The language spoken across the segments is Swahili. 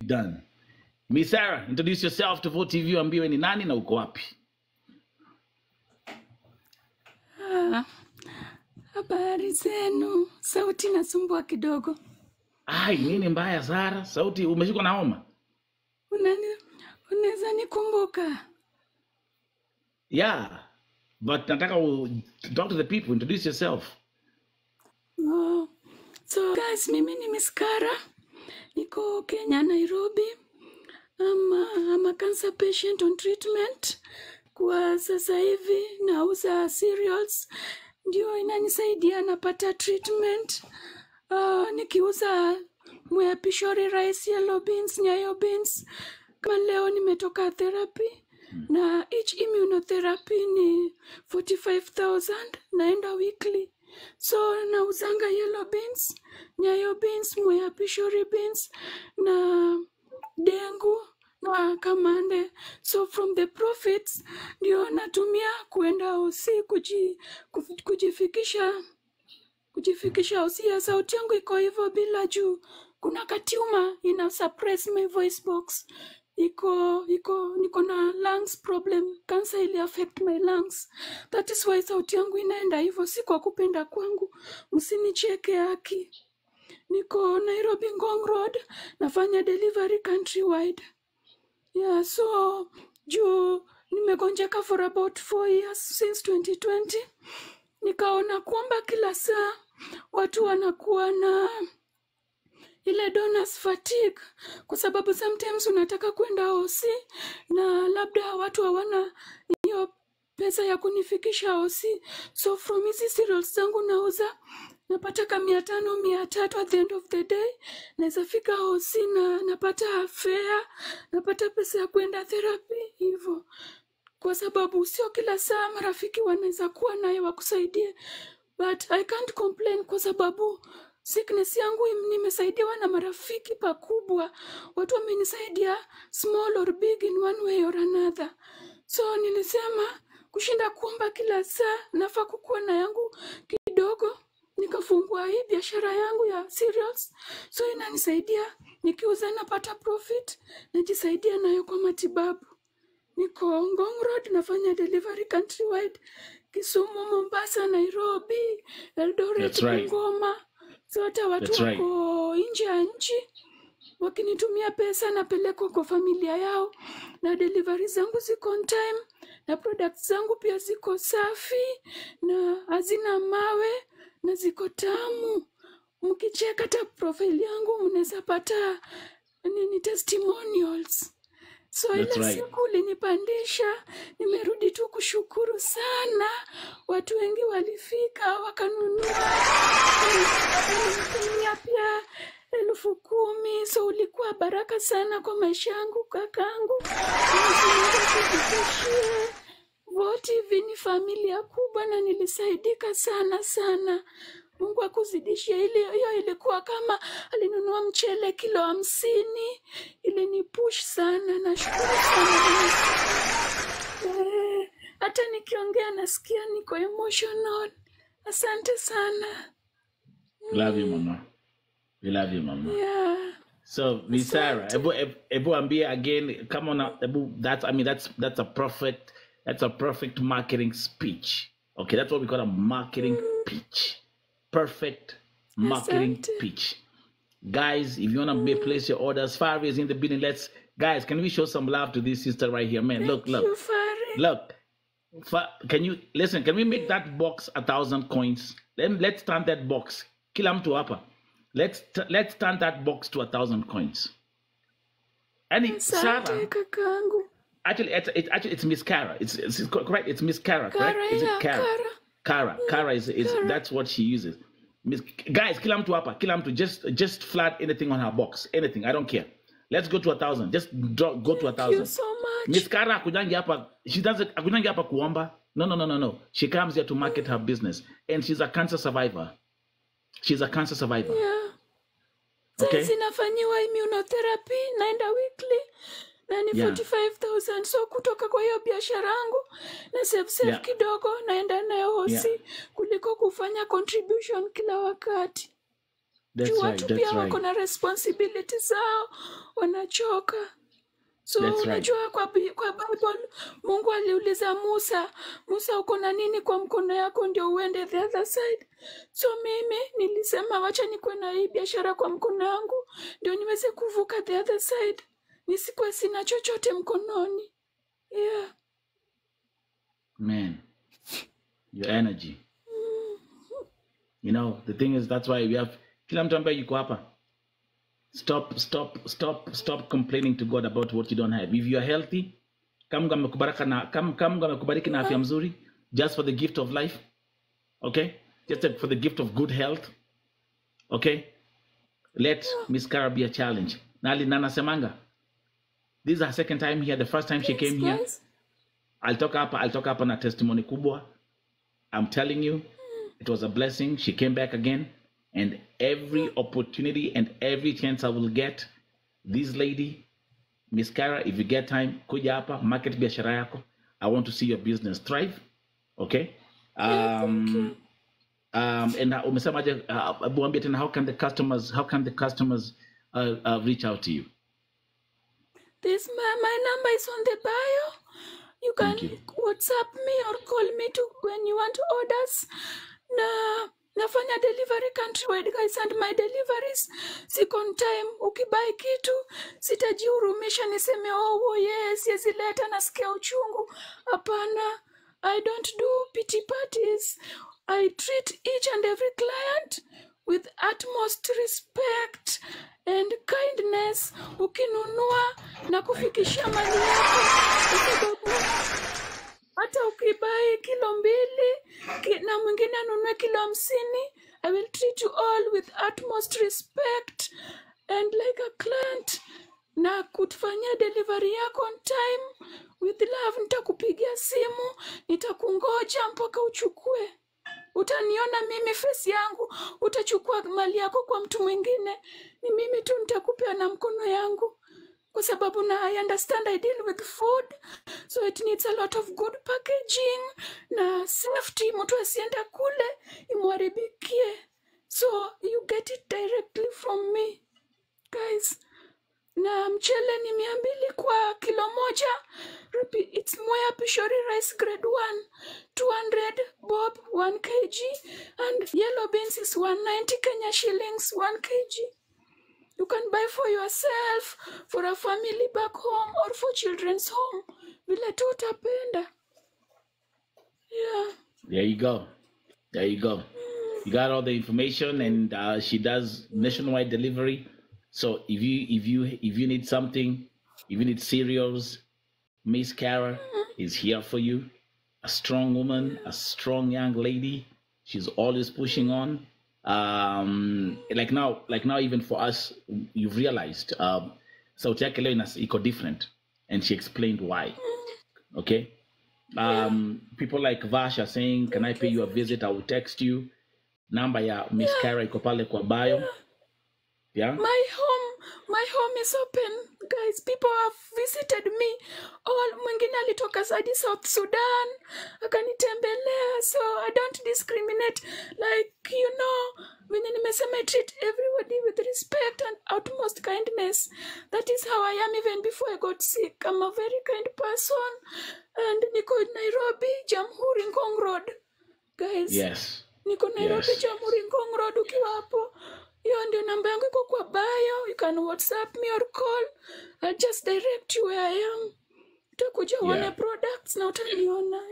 done. Miss Sarah, introduce yourself to Vo TV, ambiwe ni nani na uko wapi? Habari zenu, sauti nasumbua kidogo. Ai, nini mbaya Sarah? Sauti umeshikwa na homa? Unaweza nikumbuka? Yeah, but nataka talk to the people, introduce yourself. Oh. So guys, mimi ni Miss Kara. Niko Kenya, Nairobi. I'm a cancer patient on treatment. Kwa sasa hivi nauza cereals. Ndio inanisaidia napata treatment. Nikiuza Mwea Pishori rice, yellow beans, nyayo beans. Kama leo nimetoka therapy. Na each immunotherapy ni 45,000. Naenda weekly. So nauzanga yellow beans, nyayo beans, Mwea Pishori beans, na dengu na kamande. So from the profits ndio natumia kuenda OC kujifikisha OC. Ya sauti yangu iko hivyo bila juu. Kuna katiuma ina suppress my voice box. Niko na lungs problem. Cancer ili affect my lungs. That is why sauti yangu inaenda hivyo, si kwa kupenda kwangu. Msinicheke haki. Niko Nairobi Ngong Road, nafanya delivery countrywide. Yeah, so juu nimegonjeka for about 4 years since 2020. Nikaona kwamba kila saa watu wanakuwa na ile donors fatigue, kwa sababu sometimes unataka kwenda OC na labda watu hawana hiyo pesa ya kunifikisha OC. So from hizi cereals zangu nauza napata kama 500, 300 at the end of the day. Naweza fika OC na napata fare, napata pesa ya kwenda therapy hivyo. Kwa sababu sio kila saa marafiki wanaweza kuwa naye wakusaidie. But I can't complain kwa sababu sickness yangu nimesaidiwa na marafiki pakubwa. Watu wamenisaidia small or big in one way or another. So nilisema kushinda kuomba kila saa, nafaa kukuwa na yangu kidogo. Nikafungua hii biashara yangu ya cereals. So inanisaidia, nikiuza napata profit, najisaidia nayo kwa matibabu. Niko Ngong Road, nafanya delivery countrywide. Kisumu, Mombasa, Nairobi, Eldoret, Bungoma. So hata watu wako nje ya nchi wakinitumia pesa napeleka kwa familia yao, na delivery zangu ziko on time, na products zangu pia ziko safi na hazina mawe na ziko tamu. Mkicheka hata profile yangu mnaweza pata testimonials. So ile siku ulinipandisha, nimerudi tu kushukuru sana. Watu wengi walifika wakanunua. Nilitumia pia 10,000. So ulikuwa baraka sana kwa maisha yangu kakangu. Vo TV ni familia kubwa na nilisaidika sana sana. Mungu akuzidishie. Hiyo ilikuwa kama alinunua mchele kilo 50. Ile ni push sana, nashukuru sana. Hata nikiongea nasikia niko emotional. Asante sana. Love you, mama. We love you, mama. Yeah. So, Miss Sarah, Ebu Ambia again, come on, Ebu, that's a perfect marketing speech. Okay, that's what we call a marketing pitch. Perfect marketing pitch. Guys, if you want to place your orders, Fari is in the building. Guys, can we show some love to this sister right here, man? Look. Can you listen? Can we make that box 1,000 coins? Let's turn that box. Kilam to upper. Let's turn that box to 1,000 coins. And Sarah. Actually, it's Miss Kara. It's correct. It's Miss Kara, correct? Is it Kara? Kara is that's what she uses. Guys, kill him to just flat anything on her box, anything. I don't care. Let's go to 1,000. Just go to 1,000. Thank you so much. Miss Kara akujangi hapa. She doesn't akujangi hapa kuomba. No. She comes here to market her business, and she's a cancer survivor. Yeah. Okay. Sasa nafanyiwa immunotherapy, naenda weekly. Na ni 45,000. So kutoka kwa hiyo biashara yangu na save kidogo naenda nayo hosi kuliko kufanya contribution kila wakati. That's right. watu That's pia right. wako na responsibility zao, wanachoka. So That's right. unajua kwa Bible Mungu aliuliza Musa, uko na nini kwa mkono yako ndio uende the other side? So mimi nilisema wacha nikuwe na hii biashara kwa mkono yangu ndio niweze kuvuka the other side, nisikuwe sina chochote mkononi. Yeah. Man, your energy. You know, the thing is, that's why we have kila mtu ambaye yuko hapa. Stop complaining to God about what you don't have. If you are healthy, kama Mungu amekubariki na afya mzuri, just for the gift of life, okay? Just for the gift of good health, okay? Let Miss Cara be a challenge. Nana Semanga, this is her second time here. The first time she came here, I'll talk up on a testimony kubwa. I'm telling you, it was a blessing. She came back again. And every opportunity and every chance I will get, this lady, Miss Cara, if you get time, kuja hapa, market biashara yako. I want to see your business thrive. Okay? And umesema aje, buambia tena, how can the customers reach out to you? This my number is on the bio. You can WhatsApp me or call me when you want orders. Nafanya delivery countrywide, guys, and my deliveries ziko on time. Ukibai kitu sitajihurumisha niseme oh yes leta nasikia uchungu. Hapana, I don't do pity parties. I treat each and every client with utmost respect and kindness. Ukinunua na kufikishia mali yako, hata ukibai kilo 2 na mwingine anunue kilo 50, I will treat you all with utmost respect and like a client, na kutufanyia delivery yako on time with love. Nitakupigia simu, nitakungoja mpaka uchukue. Utaniona mimi face yangu, utachukua mali yako kwa mtu mwingine, ni mimi tu nitakupea na mkono yangu. Kwa sababu na I understand I deal with food, so it needs a lot of good packaging na safety, mtu asienda kule imwaribikie. So you get it directly from me, guys. Na mchele ni 200 kwa kilo 1. It's Mwea Pishori rice grade 1, 200 bob 1 kg, and yellow beans is 190 Kenya shillings 1 kg. You can buy for yourself, for a family back home, or for children's home. Vile tu utapenda. Yeah. There you go. You got all the information, and she does nationwide delivery. So if you need something, if you need cereals, Miss Cara is here for you. A strong woman, a strong young lady. She's always pushing on. Like now, even for us, you've realized sauti yake leo iko different, and she explained why. Okay. People like Vash are saying, can I pay you a visit? I will text you. Number ya Miss Cara iko pale kwa bio. Yeah. My home is open, guys. People have visited me. Mwingine alitoka South Sudan akanitembelea, so I don't discriminate. Like, you know, when I treat everybody with respect and utmost kindness. That is how I am even before I got sick. I'm a very kind person. And niko Nairobi, Jamhuri Ngong Road, guys. Yes. Niko Nairobi, Jamhuri Ngong Road. Ukiwa hapo, hiyo ndio namba yangu iko kwa bio. You can WhatsApp me or call. I'll just direct you where I am. Utakuja uone products na utaniona.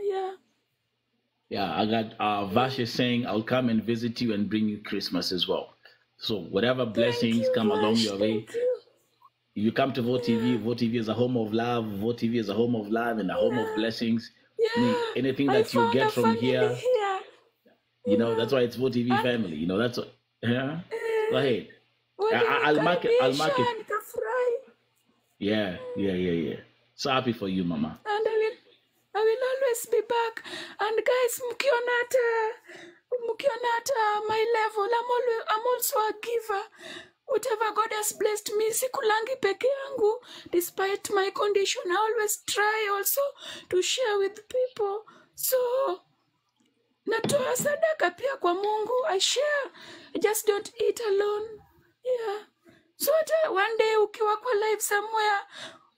Yeah, I got Vash is saying, I'll come and visit you and bring you Christmas as well. So whatever blessings come along your way. If you come to VOTV, VOTV is a home of love. VOTV is a home of love and a home of blessings. Anything that you get from here, you know, that's why it's VOTV family. You know, that's what, yeah. Go ahead. I'll mark it. Yeah. So happy for you, Mama. And I will always be back. And guys, mkiona hata my level, I'm also a giver. Whatever God has blessed me, sikulangi peke yangu. Despite my condition, I always try also to share with people. So natoa sadaka pia kwa Mungu. I share. I just don't eat alone. Yeah. So hata one day ukiwa kwa live somewhere,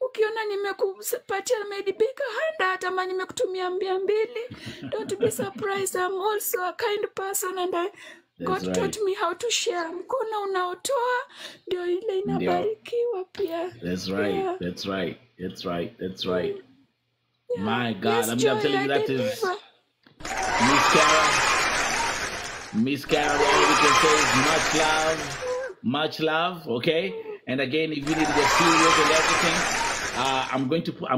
ukiona nimekupatia maybe big hand, hata kama nimekutumia 200, don't be surprised. I'm also a kind person, and God taught me how to share. Mkono unaotoa ndio ile inabarikiwa pia. That's right. Yeah. That's right. That's right. That's right. Yeah. My God, Yes, I'm Joy, telling you, I that is deliver. Miss Kara. Miss Kara, all we can say is much love. Much love, okay? And again, if you need to get serious and everything, I'm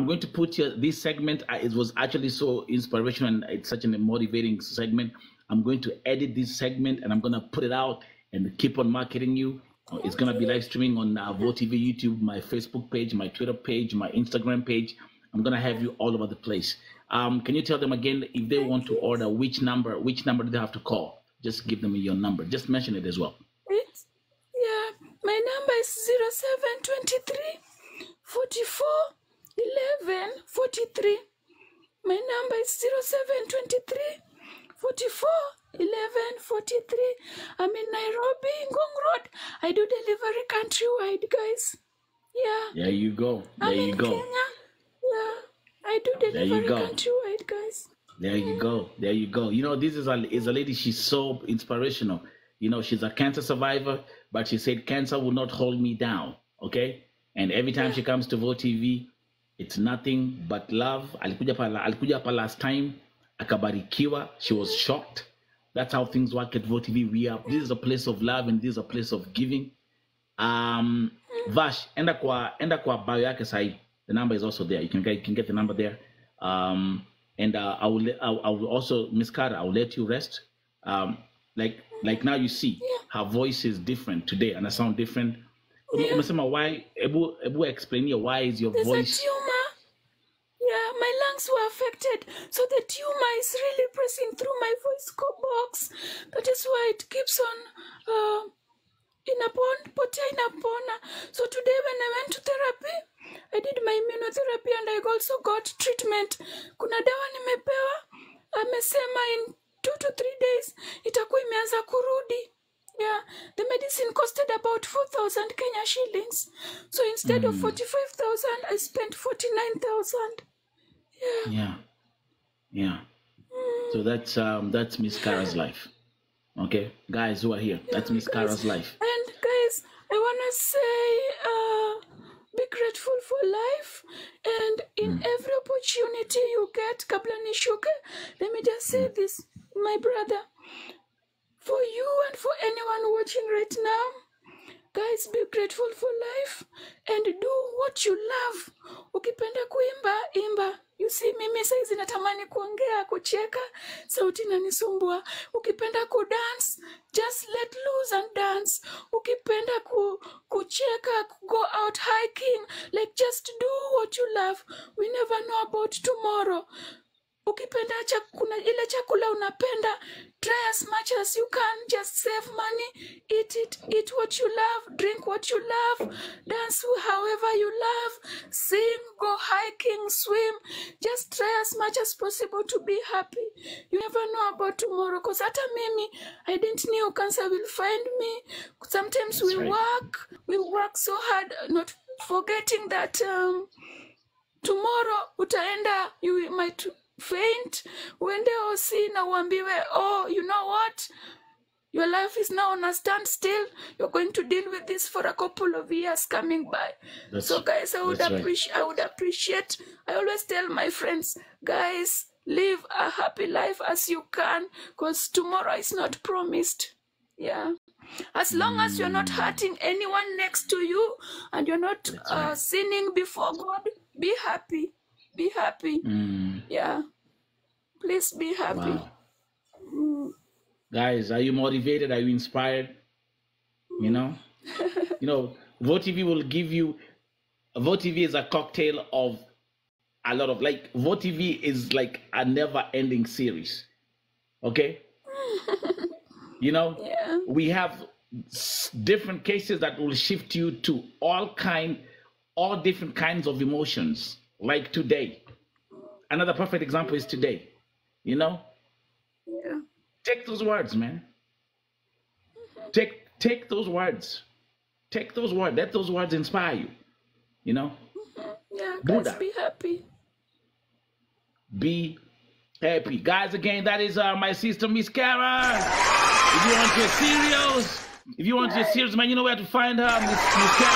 going to put this segment. It was actually so inspirational, and it's such a motivating segment. I'm going to edit this segment, and I'm going to put it out and keep on marketing you. It's going to be live streaming on VoTV YouTube, my Facebook page, my Twitter page, my Instagram page. I'm going to have you all over the place. Can you tell them again, if they want to order, which number do they have to call? Just give them your number. Just mention it as well. Yeah, my number is 0723 44 11 43. My number is 0723 44 11 43. I'm in Nairobi, Ngong Road. I do delivery countrywide, guys. Yeah. There you go. There I'm you in go. Kenya. Yeah, I do delivery go. countrywide, guys. There you go. There you go. You know, this is a lady. She's so inspirational. You know, she's a cancer survivor, but she said cancer will not hold me down. Okay. And every time she comes to VoTV, it's nothing but love. Alikuja pa last time, akabarikiwa. She was shocked. That's how things work at VoTV. This is a place of love, and this is a place of giving. Vash, enda kwa bio yake sahi. The number is also there. You can get the number there. And I will also, Miss Kara, I will let you rest. Like now you see, her voice is different today, and I sound different. Yeah. Why? Ebu explain here, why is your There's voice? a tumor. Yeah, my lungs were affected. So the tumor is really pressing through my voice box. That is why it keeps on inapona. So today when I went to therapy, I did my immunotherapy, and I also got treatment. Kuna dawa nimepewa. Amesema in 2 to 3 days itakuwa imeanza kurudi. Yeah, the medicine costed about 4,000 Kenya shillings. So instead of 45,000, I spent 49,000. Yeah. So that's Miss Kara's life. Okay, guys who are here, that's Miss Kara's life. And guys, I wanna say, be grateful for life, and in every opportunity you get, kabla nishuke, let me just say this, my brother, for you and for anyone watching right now, guys, be grateful for life and do what you love. Ukipenda kuimba, imba. You see, mimi saizi natamani kuongea, kucheka, sauti inanisumbua. Ukipenda kudance, just let loose and dance. Ukipenda kucheka, go out hiking, like just do what you love. We never know about tomorrow. Ukipenda kuna ile chakula unapenda, try as much as you can, just save money, eat what you love, drink what you love, dance however you love, sing, go hiking, swim, just try as much as possible to be happy. You never know about tomorrow, because hata mimi, I didn't know cancer will find me. Sometimes we work so hard, not forgetting that tomorrow utaenda, you might faint, uende hosi na uambiwe, oh, you know what? Your life is now on a standstill. You're going to deal with this for a couple of years coming by. So guys, I would appreciate, I always tell my friends, guys, live a happy life as you can, because tomorrow is not promised. Yeah. As long as you're not hurting anyone next to you, and you're not sinning before God, be happy. Be happy. Yeah. Please be happy. Wow. Guys, are you motivated? Are you inspired? You know? VoTV will give you... VoTV is a cocktail of a lot of... Like, VoTV is like a never-ending series. Okay? We have different cases that will shift you to all different kinds of emotions. Like today. Another perfect example is today. Yeah. Take those words, man. Take those words. Take those words. Let those words inspire you. You know? Yeah, guys, Buddha. be happy. Be happy. Guys, again, that is my sister, Miss Kara. If you want your cereals, man, you know where to find her, Miss Kara.